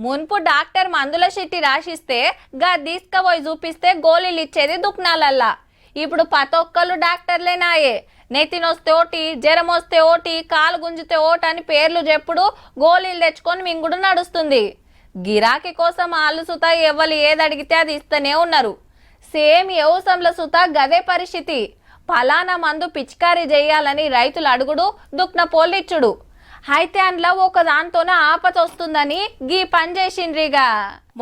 మున్పు doctor మందుల చిట్టి రాసిస్తే గా తీసుకుపోయి చూపిస్తే గోళీలు ఇచ్చేది దుక్నాలల్లా. ఇప్పుడు పతొక్కళ్ళు డాక్టర్లేనాయే. నెత్తినొస్తే ఓటి, జ్వరం వస్తే ఓటి, కాలు గుంజితే ఓటి అని పేర్లు చెప్పుడు గోళీలు తెచ్చుకొని మింగుడు నడుస్తుంది. గిరాకీ కోసం ఆళ్ళు సుతా ఎవ్వరు ఏది అడిగితే అది ఇస్తూనే ఉన్నారు. సేమ్ వ్యవసాయంలో సుతా గదే పరిస్థితి. ఫలానా మందు పిచికారీ చేయాలని రైతులు అడుగుడు, దుక్న పోలిచ్చుడు. అయితే అందులో ఒక దాంతోనే ఆపత వస్తుందని గీ పని చేసిండ్రిగా.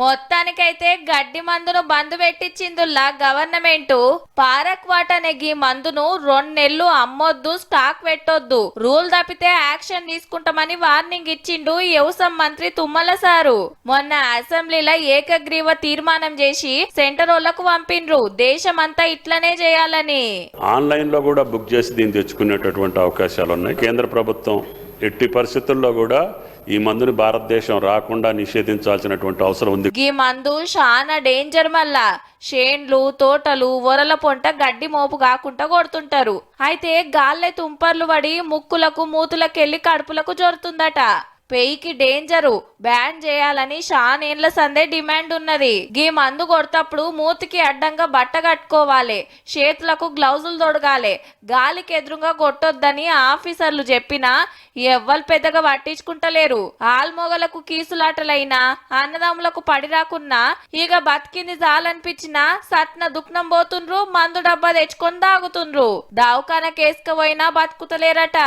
మొత్తానికైతే గడ్డి మందును బంద్ పెట్టించిందుల్లా గవర్నమెంట్. పారక్వాట్ అనే గీ మందును 2 నెలలు అమ్మొద్దు, స్టాక్ పెట్టొద్దు, రూల్ తప్పితే యాక్షన్ తీసుకుంటామని వార్నింగ్ ఇచ్చిండు వ్యవసాయ మంత్రి తుమ్మల సారు. మొన్న అసెంబ్లీలో ఏకగ్రీవ తీర్మానం చేసి సెంటరోళ్లకు పంపిండ్రు దేశమంతా ఇట్లనే చేయాలని. ఆన్లైన్ లో కూడా బుక్ చేసి దీన్ని తెచ్చుకునేటటువంటి అవకాశాలు ఉన్నాయి. కేంద్ర ప్రభుత్వం ఎట్టి పరిస్థితుల్లో కూడా ఈ మందుని భారతదేశం రాకుండా నిషేధించాల్సినటువంటి అవసరం ఉంది. ఈ మందు చాలా డేంజర్. మళ్ళా చేన్లు, తోటలు, వరల పొంట గడ్డి మోపు కాకుండా కొడుతుంటారు. అయితే గాల్లే తుంపర్లు పడి ముక్కులకు, మూతులకెళ్లి కడుపులకు జొరుతుందట. పెయికి డేంజరు, బ్యాన్ చేయాలని షానేండ్ల సందే డిమాండ్ ఉన్నది. గీ మందు కొడతప్పుడు మూతికి అడ్డంగా బట్ట కట్టుకోవాలి, చేతులకు గ్లౌజులు తొడగాలి, గాలికి ఎదురుగా కొట్టొద్దని ఆఫీసర్లు చెప్పినా ఎవ్వరు పెద్దగా పట్టించుకుంటలేరు. ఆల్మొగలకు కీసులాటలైనా, అన్నదమ్ములకు పడి రాకున్నా ఇక బతికింది చాలనిపించినా సట్న దుఃఖం పోతుండ్రు, మందు డబ్బా తెచ్చుకొని తాగుతుండ్రు. దావకాన కేసుకపోయినా బతుకుతలేరట.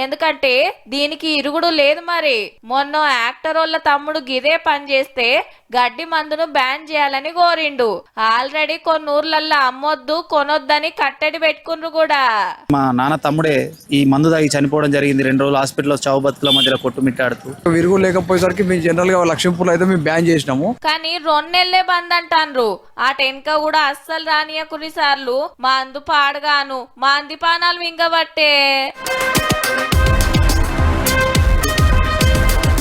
ఎందుకంటే దీనికి ఇరుగుడు లేదు. మరి మొన్న యాక్టరోళ్ళ తమ్ముడు గిదే పని చేస్తే గడ్డి మందును బ్యాన్ చేయాలని కోరిండు. ఆల్రెడీ కొన్ని ఊర్లల్లో అమ్మొద్దు, కొనొద్దని కట్టడి పెట్టుకుండ్రు కూడా. మా నాన్న తమ్ముడే ఈ మందు తాగి చనిపోవడం జరిగింది. 2 రోజులు హాస్పిటల్లో చావు బతుకుల మధ్యలో కొట్టుమిట్టాడుతూ. విరుగు లేకపోయేసరికి మేము జనరల్ గా లక్ష్మీపూర్లో అయితే మేము బ్యాన్ చేసినాము. కానీ 2 నెలలే బంద్ అంటాన్రు. ఆ టెన్క కూడా అస్సలు రానియ కొన్నిసార్లు మా అందు పాడగాను మా అంది పానాలు మింగబట్టే.